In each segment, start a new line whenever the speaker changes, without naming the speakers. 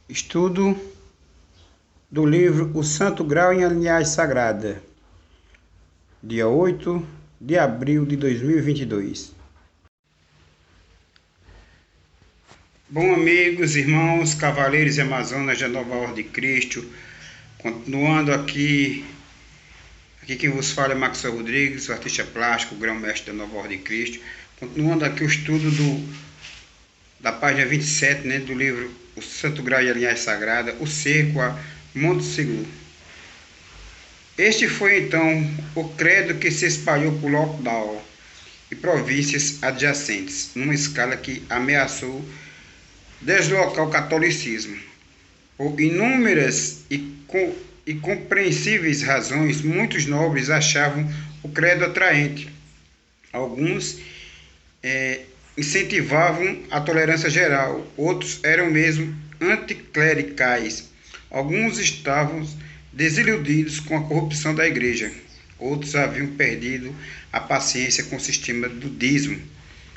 Estudo do livro O Santo Grau em Linhagem Sagrada, dia 8 de abril de 2022. Bom, amigos, irmãos, cavaleiros e amazonas da Nova Ordem de Cristo, continuando aqui quem vos fala é Maxwell Rodrigues, o artista plástico, o grão-mestre da Nova Ordem de Cristo, continuando aqui o estudo da página 27, do livro O Santo Grau e a Linhagem Sagrada, o cerco a Monte Seguro. Este foi então o credo que se espalhou por Lockdown e províncias adjacentes, numa escala que ameaçou deslocar o catolicismo. Por inúmeras e compreensíveis razões, muitos nobres achavam o credo atraente. Alguns incentivavam a tolerância geral, outros eram mesmo anticlericais. Alguns estavam desiludidos com a corrupção da igreja, outros haviam perdido a paciência com o sistema do dízimo,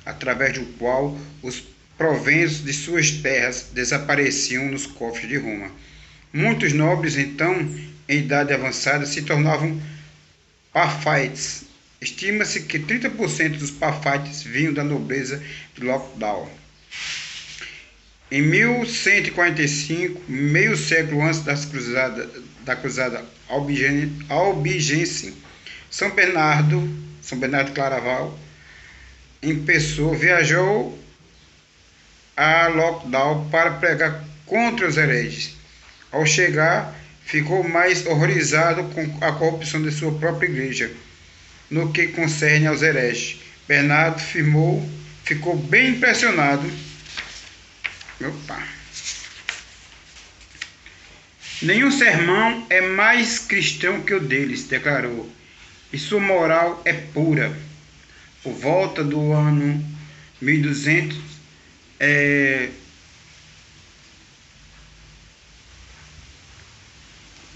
através do qual os proventos de suas terras desapareciam nos cofres de Roma. Muitos nobres, então, em idade avançada, se tornavam pafaites. Estima-se que 30% dos pafaites vinham da nobreza de Lockdown. Em 1145, meio século antes da cruzada albigense, São Bernardo Claraval, em pessoa, viajou a Lockdown para pregar contra os hereges. Ao chegar, ficou mais horrorizado com a corrupção de sua própria igreja. No que concerne aos hereges, Bernardo ficou bem impressionado. Nenhum sermão é mais cristão que o deles, declarou, e sua moral é pura. Por volta do ano 1200, deixa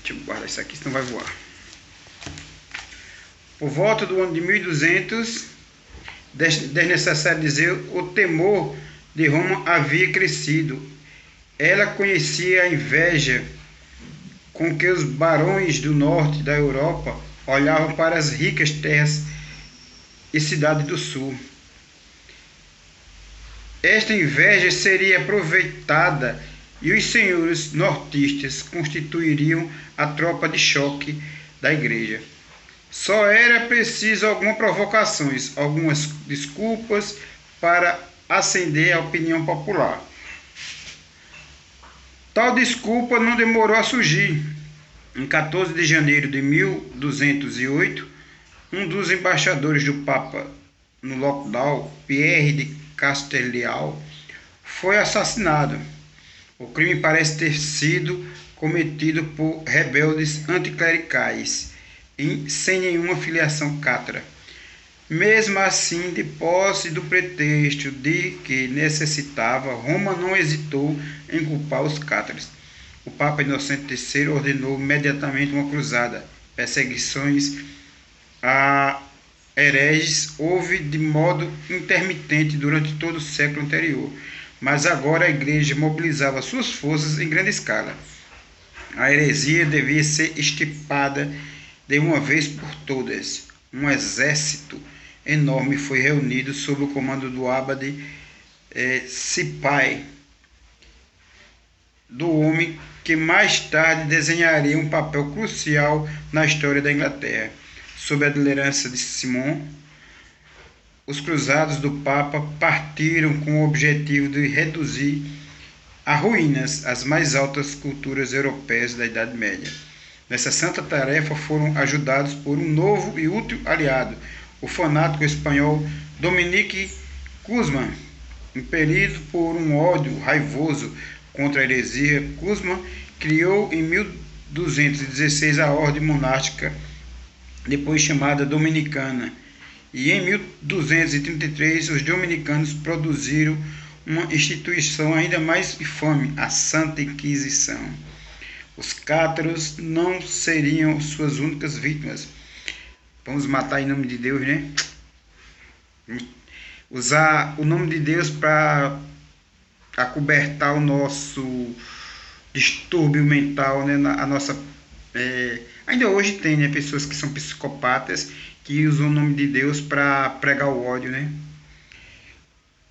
eu guardar isso aqui, senão vai voar. Por volta do ano de 1200, desnecessário dizer, o temor de Roma havia crescido. Ela conhecia a inveja com que os barões do norte da Europa olhavam para as ricas terras e cidades do sul. Esta inveja seria aproveitada e os senhores nortistas constituiriam a tropa de choque da igreja. Só era preciso algumas provocações, algumas desculpas para acender a opinião popular. Tal desculpa não demorou a surgir. Em 14 de janeiro de 1208, um dos embaixadores do Papa no Lockdown, Pierre de Castelao, foi assassinado. O crime parece ter sido cometido por rebeldes anticlericais, sem nenhuma filiação cátra. Mesmo assim, de posse do pretexto de que necessitava, Roma não hesitou em culpar os cátaros. O Papa Inocente III ordenou imediatamente uma cruzada. Perseguições a hereges houve de modo intermitente durante todo o século anterior, mas agora a igreja mobilizava suas forças em grande escala. A heresia devia ser extirpada de uma vez por todas. Um exército enorme foi reunido sob o comando do abade Cipai, do homem que mais tarde desenharia um papel crucial na história da Inglaterra. Sob a liderança de Simon, os cruzados do Papa partiram com o objetivo de reduzir a ruínas as mais altas culturas europeias da Idade Média. Nessa santa tarefa foram ajudados por um novo e útil aliado, o fanático espanhol Dominique Guzmán. Impelido por um ódio raivoso contra a heresia, Guzmán criou em 1216 a ordem monástica, depois chamada Dominicana, e em 1233 os dominicanos produziram uma instituição ainda mais infame, a Santa Inquisição. Os cátaros não seriam suas únicas vítimas. Vamos matar em nome de Deus, Usar o nome de Deus para acobertar distúrbio mental, né? A nossa, ainda hoje tem, né, pessoas que são psicopatas que usam o nome de Deus para pregar o ódio, né?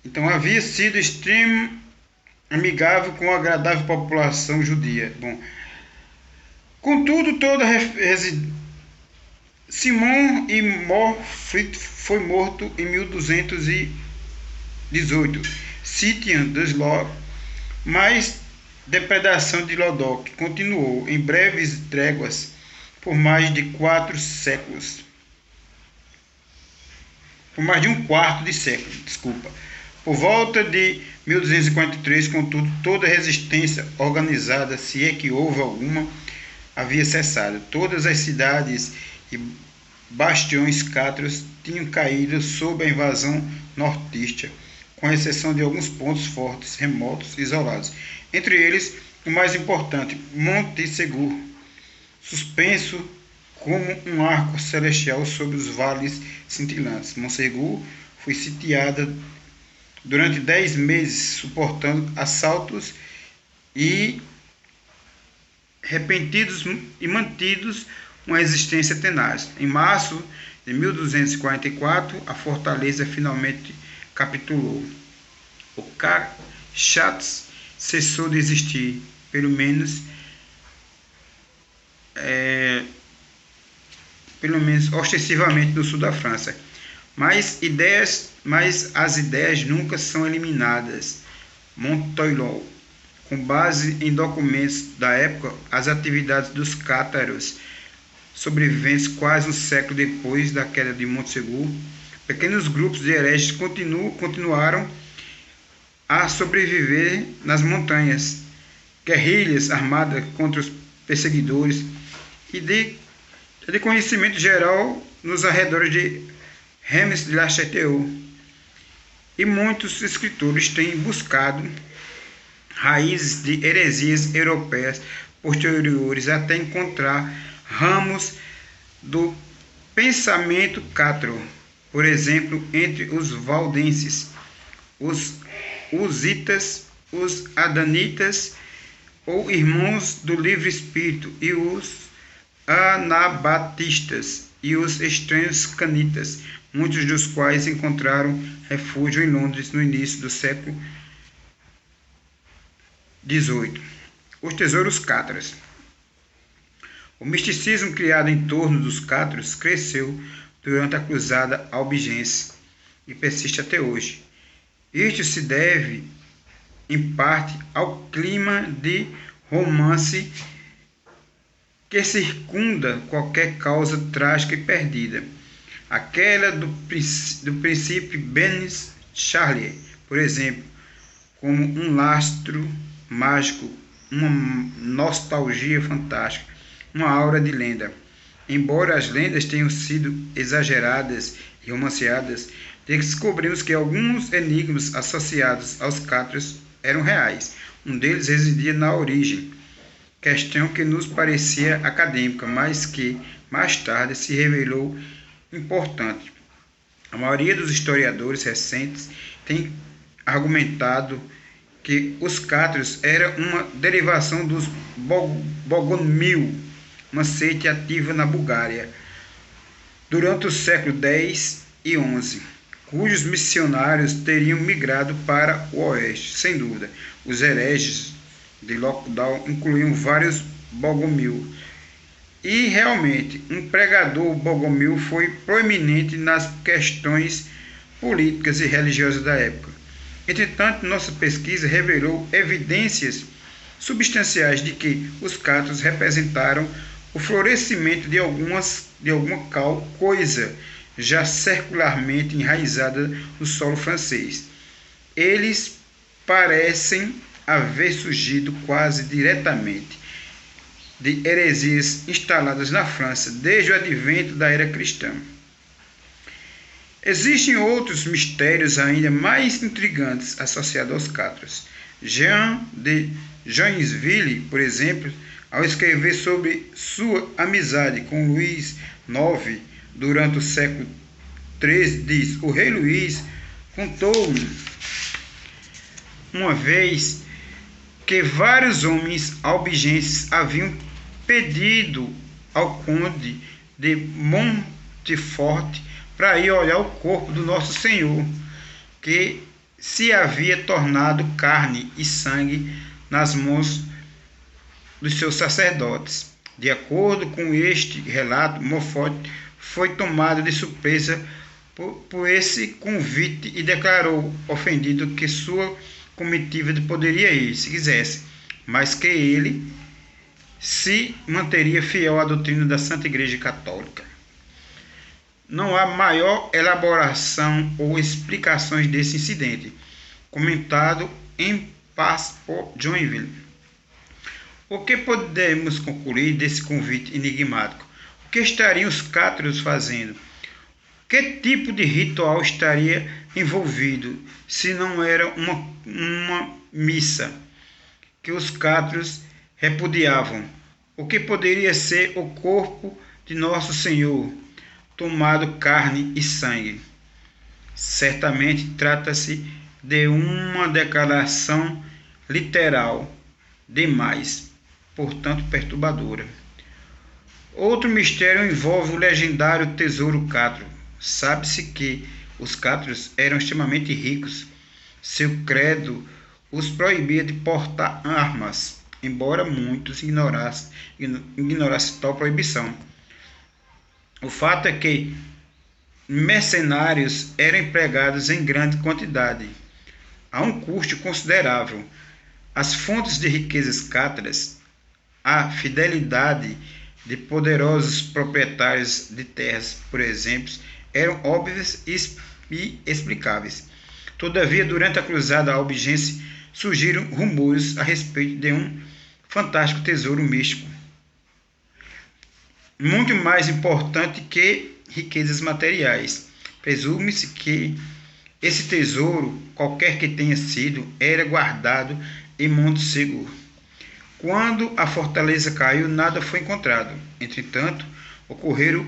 Então havia sido extremo amigável com a agradável população judia. Bom, contudo, Simon e Morfrit foi morto em 1218. Sitian dos Ló, mas depredação de Lodoc continuou em breves tréguas por mais de 4 séculos. Por mais de um quarto de século, desculpa. Por volta de 1243, contudo, toda resistência organizada, se é que houve alguma, havia cessado. Todas as cidades e bastiões cátaros tinham caído sob a invasão nortista, com exceção de alguns pontos fortes, remotos e isolados. Entre eles, o mais importante, Monte Seguro, suspenso como um arco celestial sobre os vales cintilantes. Montsegur foi sitiada durante 10 meses, suportando assaltos e repentinos e mantidos uma existência tenaz. Em março de 1244, a fortaleza finalmente capitulou. O Kharshats cessou de existir, pelo menos ostensivamente no sul da França. Mas as ideias nunca são eliminadas. Montoilon, com base em documentos da época, as atividades dos cátaros sobreviventes quase um século depois da queda de Montsegur, pequenos grupos de hereges continuaram a sobreviver nas montanhas, guerrilhas armadas contra os perseguidores e de conhecimento geral nos arredores de Reims de la Château. E muitos escritores têm buscado raízes de heresias europeias posteriores até encontrar ramos do pensamento cátaro, por exemplo, entre os valdenses, os usitas, os adanitas ou irmãos do livre espírito e os anabatistas e os estranhos canitas, muitos dos quais encontraram refúgio em Londres no início do século XVIII. Os tesouros cátaros. O misticismo criado em torno dos cátaros cresceu durante a Cruzada Albigense e persiste até hoje. Isto se deve, em parte, ao clima de romance que circunda qualquer causa trágica e perdida. Aquela do príncipe Benis Charlier, por exemplo, como um lastro mágico, uma nostalgia fantástica, uma aura de lenda. Embora as lendas tenham sido exageradas e romanceadas, descobrimos que alguns enigmas associados aos cátaros eram reais. Um deles residia na origem, questão que nos parecia acadêmica, mas que mais tarde se revelou importante. A maioria dos historiadores recentes tem argumentado que os cátaros eram uma derivação dos Bogomil, uma seita ativa na Bulgária, durante o século X e XI, cujos missionários teriam migrado para o oeste. Sem dúvida, os hereges de Lockdown incluíam vários Bogomil, e realmente um pregador Bogomil foi proeminente nas questões políticas e religiosas da época. Entretanto, nossa pesquisa revelou evidências substanciais de que os cátaros representaram o florescimento de alguma coisa já secularmente enraizada no solo francês. Eles parecem haver surgido quase diretamente de heresias instaladas na França desde o advento da era cristã. Existem outros mistérios ainda mais intrigantes associados aos cátaros. Jean de Joinville, por exemplo, ao escrever sobre sua amizade com Luís IX durante o século XIII, diz: o rei Luís contou-me uma vez que vários homens albigenses haviam pedido ao conde de Montfort para ir olhar o corpo do nosso Senhor, que se havia tornado carne e sangue nas mãos dos seus sacerdotes. De acordo com este relato, Montfort foi tomado de surpresa por esse convite e declarou ofendido que sua comitiva poderia ir, se quisesse, mas que ele se manteria fiel à doutrina da Santa Igreja Católica. Não há maior elaboração ou explicações desse incidente, comentado em paz por Joinville. O que podemos concluir desse convite enigmático? O que estariam os cátaros fazendo? Que tipo de ritual estaria envolvido, se não era uma missa que os cátaros repudiavam? O que poderia ser o corpo de Nosso Senhor, tomado carne e sangue? Certamente trata-se de uma declaração literal demais, portanto perturbadora. Outro mistério envolve o legendário tesouro cátaro. Sabe-se que os cátaros eram extremamente ricos. Seu credo os proibia de portar armas, embora muitos ignorassem tal proibição. O fato é que mercenários eram empregados em grande quantidade, a um custo considerável. As fontes de riquezas cátaras, a fidelidade de poderosos proprietários de terras, por exemplo, eram óbvias e explicáveis. Todavia, durante a cruzada albigense, surgiram rumores a respeito de um fantástico tesouro místico, muito mais importante que riquezas materiais. Presume-se que esse tesouro, qualquer que tenha sido, era guardado em Montségur. Quando a fortaleza caiu, nada foi encontrado. Entretanto, ocorreram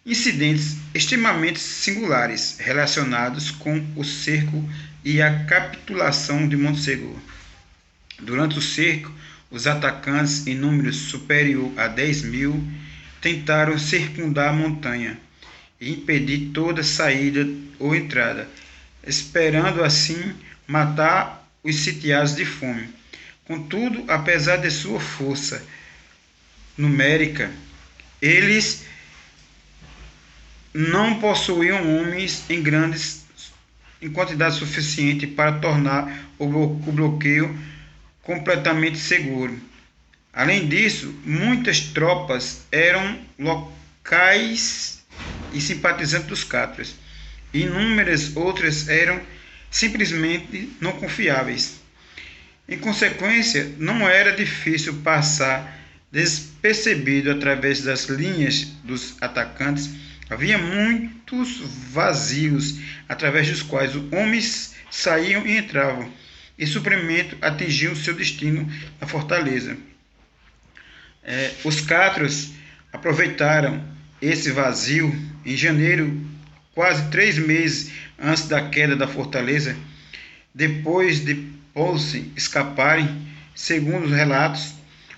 incidentes extremamente singulares relacionados com o cerco e a capitulação de Montségur. Durante o cerco, os atacantes, em número superior a 10.000, tentaram circundar a montanha e impedir toda saída ou entrada, esperando assim matar os sitiados de fome. Contudo, apesar de sua força numérica, eles não possuíam homens em quantidade suficiente para tornar o bloqueio completamente seguro. Além disso, muitas tropas eram locais e simpatizantes dos cátaros. Inúmeras outras eram simplesmente não confiáveis. Em consequência, não era difícil passar despercebido através das linhas dos atacantes. Havia muitos vazios através dos quais os homens saíam e entravam, e suprimento atingiam seu destino na fortaleza. Os cátaros aproveitaram esse vazio. Em janeiro, quase 3 meses antes da queda da fortaleza, depois de Poulsen escaparem, segundo os relatos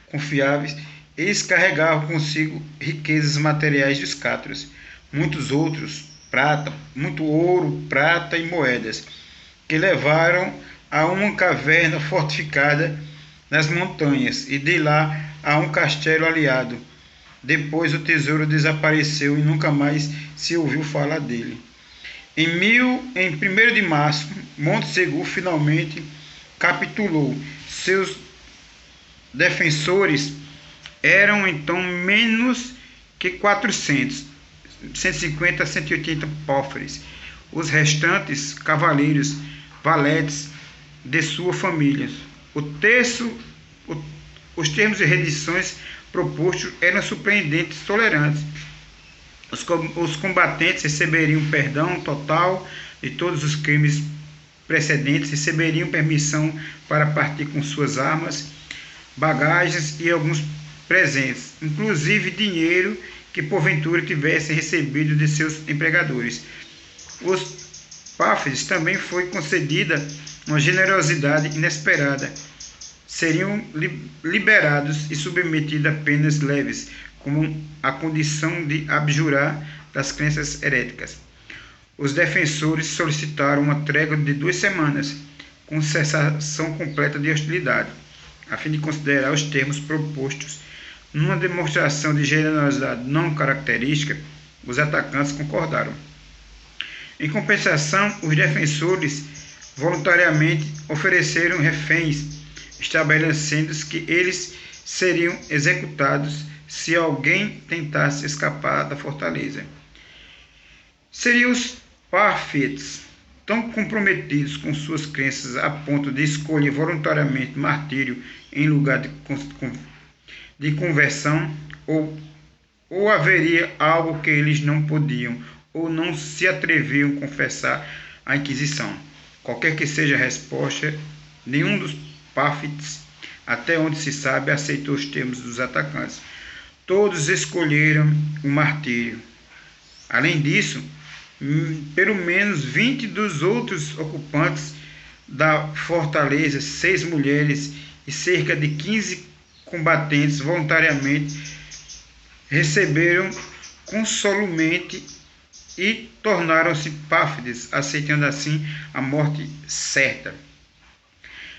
confiáveis, eles carregavam consigo riquezas materiais dos cátaros, muitos outros, muito ouro, prata e moedas, que levaram a uma caverna fortificada nas montanhas e de lá a um castelo aliado. Depois o tesouro desapareceu e nunca mais se ouviu falar dele. Em 1º de março, Montségur finalmente capitulou. Seus defensores eram então menos que 400, 150 a 180 póferes. Os restantes cavaleiros, valetes de sua família. Os termos de rendições propostos eram surpreendentes e tolerantes. Os combatentes receberiam perdão total de todos os crimes precedentes, receberiam permissão para partir com suas armas, bagagens e alguns presentes, inclusive dinheiro que porventura tivessem recebido de seus empregadores. Os páfides também foi concedida uma generosidade inesperada. seriam liberados e submetidos a penas leves, como a condição de abjurar das crenças heréticas. Os defensores solicitaram uma trégua de 2 semanas, com cessação completa de hostilidade, a fim de considerar os termos propostos. Numa demonstração de generosidade não característica, os atacantes concordaram. Em compensação, os defensores voluntariamente ofereceram reféns, estabelecendo que eles seriam executados se alguém tentasse escapar da fortaleza. Seriam os párfides tão comprometidos com suas crenças a ponto de escolher voluntariamente martírio em lugar de conversão, ou haveria algo que eles não podiam ou não se atreviam a confessar à Inquisição? Qualquer que seja a resposta, nenhum dos párfides, até onde se sabe, aceitou os termos dos atacantes. Todos escolheram o martírio. Além disso, pelo menos 20 dos outros ocupantes da fortaleza, 6 mulheres e cerca de 15 combatentes voluntariamente receberam consolumente e tornaram-se párfides, aceitando assim a morte certa.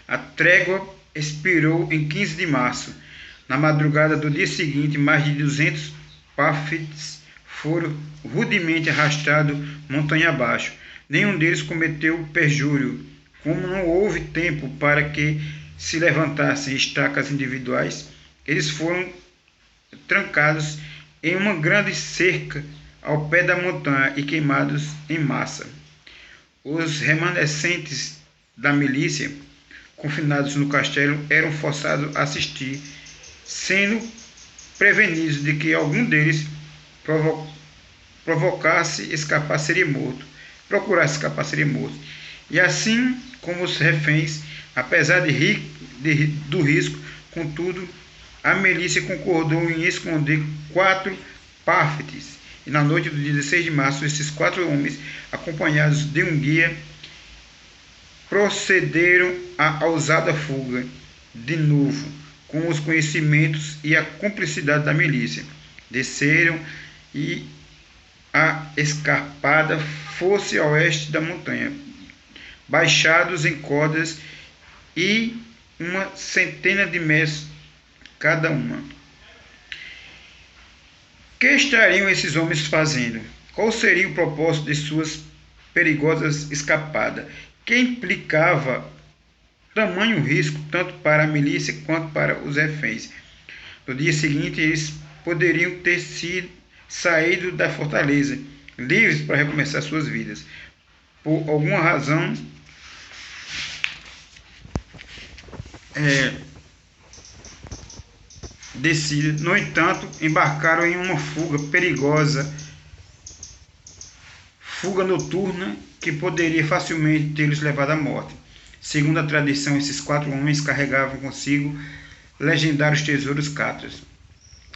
A trégua expirou em 15 de março. Na madrugada do dia seguinte, mais de 200 párfides foram rudemente arrastrados montanha abaixo. Nenhum deles cometeu perjúrio. Como não houve tempo para que se levantassem estacas individuais, eles foram trancados em uma grande cerca ao pé da montanha e queimados em massa. Os remanescentes da milícia, confinados no castelo, eram forçados a assistir, sendo prevenidos de que algum deles procurasse escapar seria morto. E assim como os reféns, apesar do risco, contudo, a milícia concordou em esconder 4 párfides. E na noite do dia 16 de março, esses 4 homens, acompanhados de um guia, procederam à ousada fuga, de novo, com os conhecimentos e a cumplicidade da milícia. Desceram e a escarpada fosse a oeste da montanha, baixados em cordas e uma centena de metros cada uma. Que estariam esses homens fazendo? Qual seria o propósito de suas perigosas escapadas, que implicava tamanho risco tanto para a milícia quanto para os reféns? No dia seguinte, eles poderiam ter saído da fortaleza, livres para recomeçar suas vidas. Por alguma razão, decide. No entanto, embarcaram em uma fuga noturna que poderia facilmente tê-los levado à morte. Segundo a tradição, esses 4 homens carregavam consigo legendários tesouros cátaros,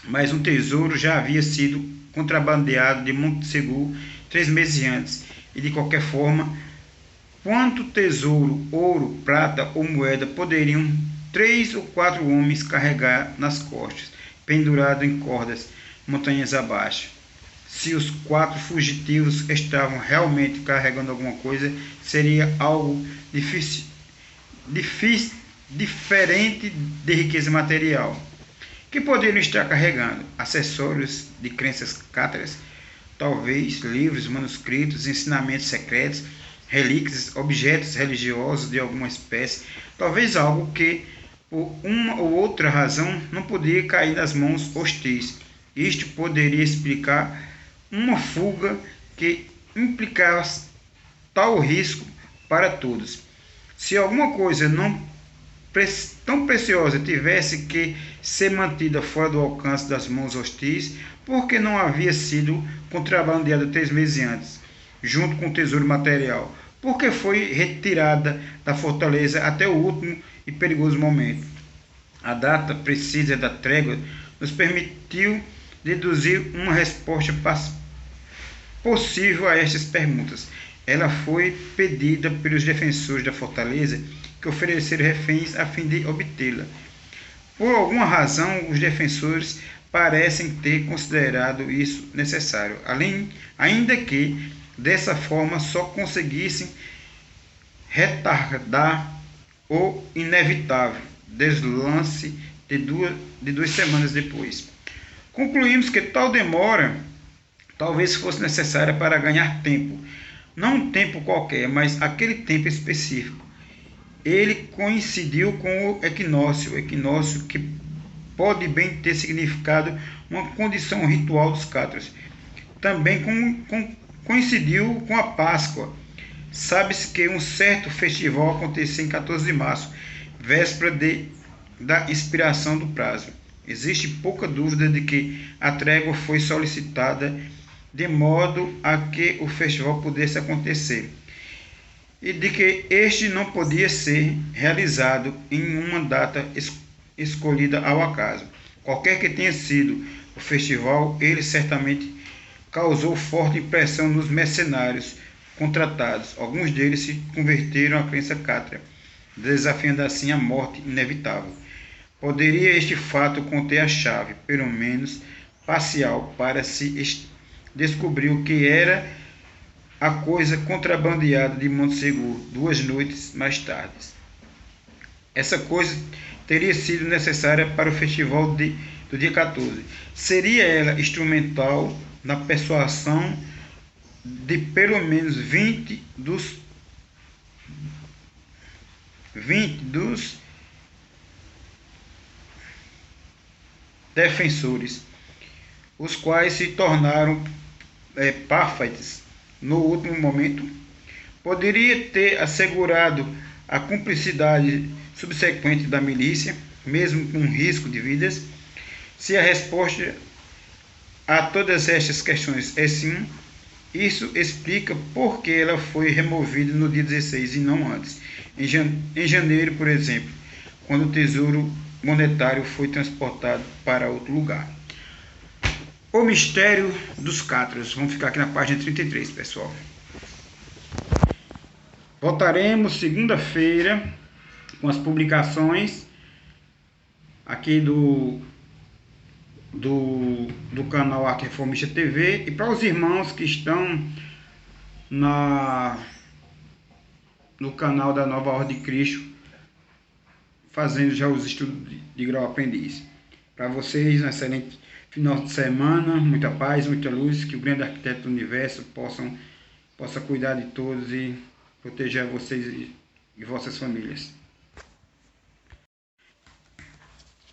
mas um tesouro já havia sido contrabandeado de Montsegur 3 meses antes, e de qualquer forma, quanto tesouro, ouro, prata ou moeda poderiam 3 ou 4 homens carregar nas costas, pendurado em cordas, montanhas abaixo? Se os 4 fugitivos estavam realmente carregando alguma coisa, seria algo diferente de riqueza material. Que poderiam estar carregando? Acessórios de crenças cátaras, talvez livros, manuscritos, ensinamentos secretos, relíquias, objetos religiosos de alguma espécie, talvez algo que por uma ou outra razão não podia cair nas mãos hostis. Isto poderia explicar uma fuga que implicava tal risco para todos. Se alguma coisa tão preciosa tivesse que ser mantida fora do alcance das mãos hostis, porque não havia sido contrabandeada 3 meses antes, junto com o tesouro material? Porque foi retirada da fortaleza até o último e perigoso momento? A data precisa da trégua nos permitiu deduzir uma resposta possível a estas perguntas. Ela foi pedida pelos defensores da fortaleza, que oferecer reféns a fim de obtê-la. Por alguma razão, os defensores parecem ter considerado isso necessário, ainda que dessa forma só conseguissem retardar o inevitável deslance de duas semanas depois. Concluímos que tal demora talvez fosse necessária para ganhar tempo, não um tempo qualquer, mas aquele tempo específico. Ele coincidiu com o equinócio que pode bem ter significado uma condição ritual dos cátaros. Também coincidiu com a Páscoa. Sabe-se que um certo festival aconteceu em 14 de março, véspera da expiração do prazo. Existe pouca dúvida de que a trégua foi solicitada de modo a que o festival pudesse acontecer, e de que este não podia ser realizado em uma data escolhida ao acaso. Qualquer que tenha sido o festival, ele certamente causou forte impressão nos mercenários contratados. Alguns deles se converteram à crença cátara, desafiando assim a morte inevitável. Poderia este fato conter a chave, pelo menos parcial, para se descobrir o que era a coisa contrabandeada de Montsegur 2 noites mais tarde. Essa coisa teria sido necessária para o festival do dia 14. Seria ela instrumental na persuasão de pelo menos 20 dos defensores, os quais se tornaram párfides no último momento. Poderia ter assegurado a cumplicidade subsequente da milícia, mesmo com risco de vidas. Se a resposta a todas estas questões é sim, isso explica por que ela foi removida no dia 16 e não antes, em janeiro, por exemplo, quando o tesouro monetário foi transportado para outro lugar. O mistério dos cátaros. Vamos ficar aqui na página 33, pessoal. Voltaremos segunda-feira com as publicações aqui do canal Arte Reformista TV, e para os irmãos que estão no canal da Nova Ordem de Cristo, fazendo já os estudos de grau aprendiz. Para vocês, um excelente final de semana, muita paz, muita luz, que o grande arquiteto do universo possa cuidar de todos e proteger vocês e vossas famílias.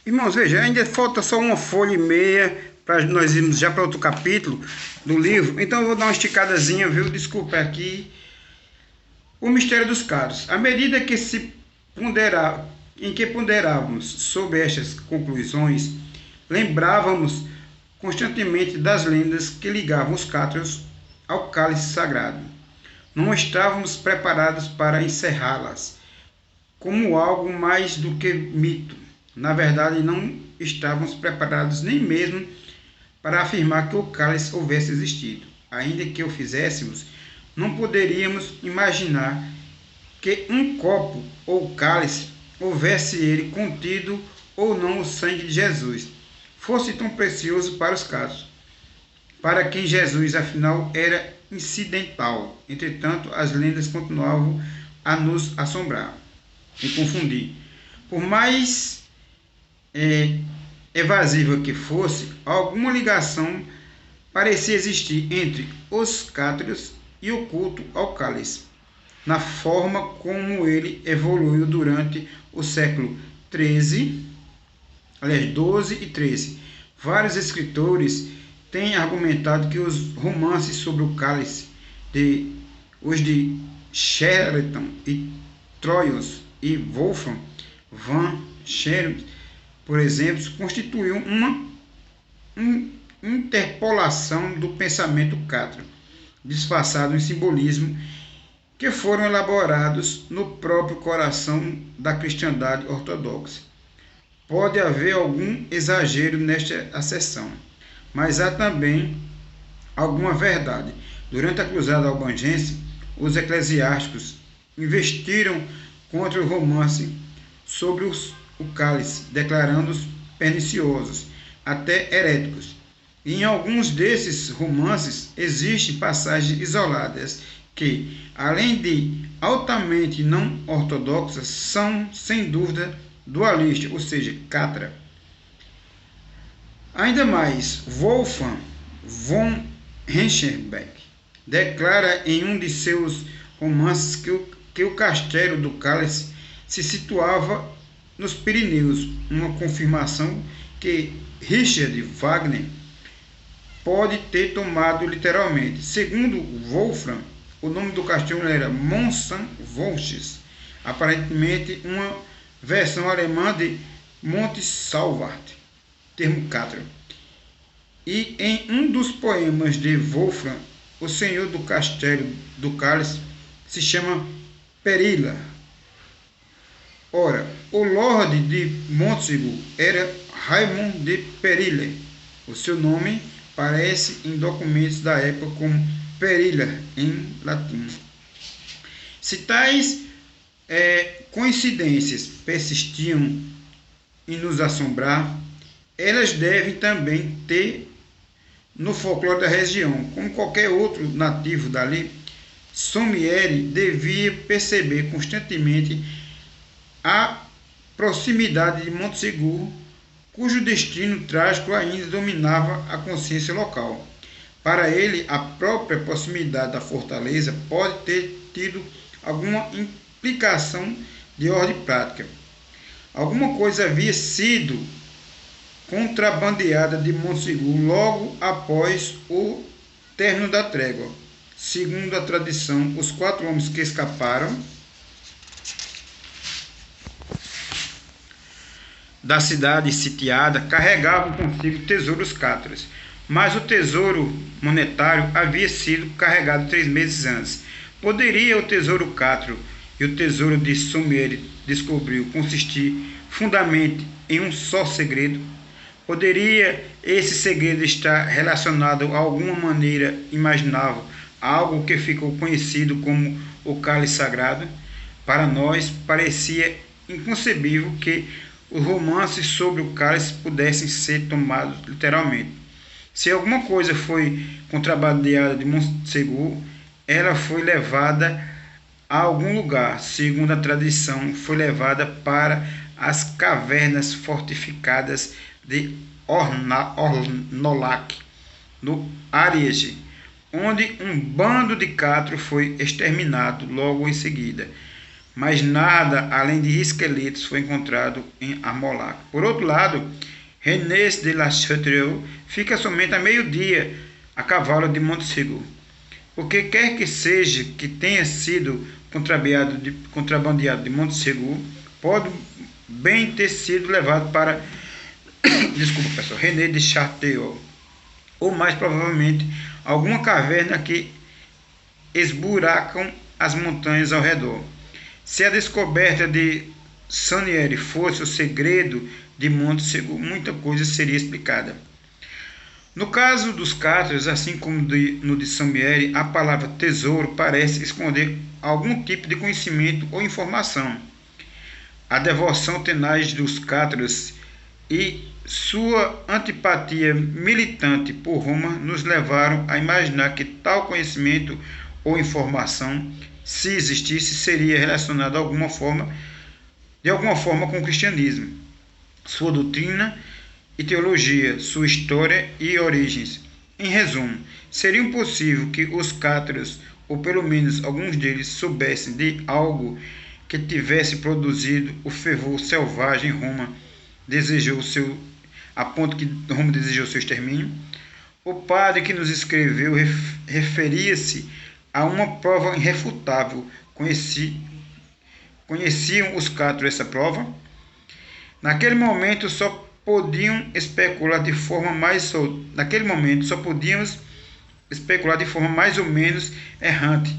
Irmãos, veja, ainda falta só uma folha e meia para nós irmos já para outro capítulo do livro. Então eu vou dar uma esticadazinha, viu? Desculpa aqui. O mistério dos cátaros. À medida que ponderávamos sobre estas conclusões, lembrávamos constantemente das lendas que ligavam os cátaros ao cálice sagrado. Não estávamos preparados para encerrá-las como algo mais do que mito. Na verdade, não estávamos preparados nem mesmo para afirmar que o cálice houvesse existido. Ainda que o fizéssemos, não poderíamos imaginar que um copo ou cálice, houvesse ele contido ou não o sangue de Jesus, fosse tão precioso para os cátaros, para quem Jesus afinal era incidental. Entretanto, as lendas continuavam a nos assombrar e confundir. Por mais evasiva que fosse, alguma ligação parecia existir entre os cátaros e o culto ao cálice, na forma como ele evoluiu durante o século XIII, 12 e 13. Vários escritores têm argumentado que os romances sobre o cálice, os de Sheraton e Troyes e Wolfram van Scherm, por exemplo, constituiu uma interpolação do pensamento cátaro, disfarçado em simbolismo, que foram elaborados no próprio coração da cristandade ortodoxa. Pode haver algum exagero nesta acessão, mas há também alguma verdade. Durante a Cruzada Albigense, os eclesiásticos investiram contra o romance sobre o cálice, declarando-os perniciosos, até heréticos. Em alguns desses romances existem passagens isoladas que, além de altamente não ortodoxas, são sem dúvida dualistas, ou seja, catra. Ainda mais, Wolfgang von Reichenbach declara em um de seus romances que o castelo do cálice se situava nos Pirineus, uma confirmação que Richard Wagner pode ter tomado literalmente. Segundo Wolfram, o nome do castelo era Mont-Saint-Vosges, aparentemente uma versão alemã de Monte-Salvart, termo catra. E em um dos poemas de Wolfram, o senhor do castelo do cálice se chama Perila. Ora, o Lorde de Montsegur era Raymond de Perilha. O seu nome aparece em documentos da época como Perila, em latim. Se tais coincidências persistiam em nos assombrar, elas devem também ter no folclore da região. Como qualquer outro nativo dali, Sommieri devia perceber constantemente a proximidade de Montsegur, cujo destino trágico ainda dominava a consciência local. Para ele, a própria proximidade da fortaleza pode ter tido alguma implicação de ordem prática. Alguma coisa havia sido contrabandeada de Montsegur logo após o término da trégua. Segundo a tradição, os 4 homens que escaparam da cidade sitiada carregavam consigo tesouros cátras, mas o tesouro monetário havia sido carregado 3 meses antes. Poderia o tesouro cátaro e o tesouro de Sommieri descobriu consistir fundamentalmente em um só segredo? Poderia esse segredo estar relacionado a alguma maneira imaginável a algo que ficou conhecido como o cálice sagrado? Para nós parecia inconcebível que os romances sobre o cálice pudessem ser tomados literalmente. Se alguma coisa foi contrabandeada de Montsegur, ela foi levada a algum lugar. Segundo a tradição, foi levada para as cavernas fortificadas de Ornolac, no Ariege, onde um bando de cátaro foi exterminado logo em seguida. Mas nada além de esqueletos foi encontrado em Armolac. Por outro lado, René de la Château fica somente a meio-dia a cavalo de Montsegur. O que quer que seja que tenha sido contrabandeado de Montsegur pode bem ter sido levado para René de Château, ou mais provavelmente alguma caverna que esburacam as montanhas ao redor. Se a descoberta de Sommieri fosse o segredo de Montsegur, muita coisa seria explicada. No caso dos cátaros, assim como no de Sommieri, a palavra tesouro parece esconder algum tipo de conhecimento ou informação. A devoção tenaz dos cátaros e sua antipatia militante por Roma nos levaram a imaginar que tal conhecimento ou informação, se existisse, seria relacionado de alguma forma com o cristianismo, sua doutrina e teologia, sua história e origens. Em resumo, seria possível que os cátaros, ou pelo menos alguns deles, soubessem de algo que tivesse produzido o fervor selvagem a ponto que Roma desejou seu extermínio. O padre que nos escreveu referia-se a uma prova irrefutável. Conheciam os cátaros essa prova? Naquele momento só podíamos especular de forma mais ou menos errante.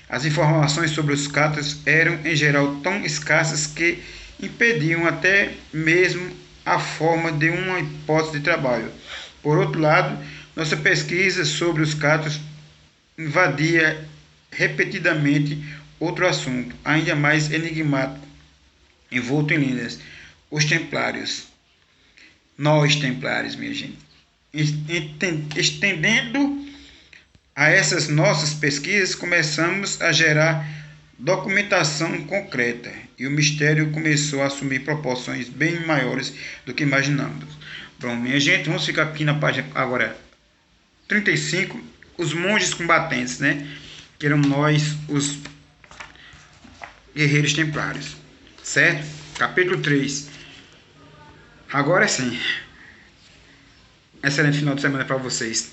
As informações sobre os cátaros eram em geral tão escassas que impediam até mesmo a forma de uma hipótese de trabalho. Por outro lado, nossa pesquisa sobre os cátaros invadia repetidamente outro assunto, ainda mais enigmático, envolto em lendas. Os Templários. Nós, Templários, minha gente. Estendendo a essas nossas pesquisas, começamos a gerar documentação concreta e o mistério começou a assumir proporções bem maiores do que imaginamos. Bom, minha gente, vamos ficar aqui na página agora 35, os monges combatentes, né? Que eram nós, os guerreiros templários, certo? Capítulo 3. Agora sim. Excelente final de semana para vocês.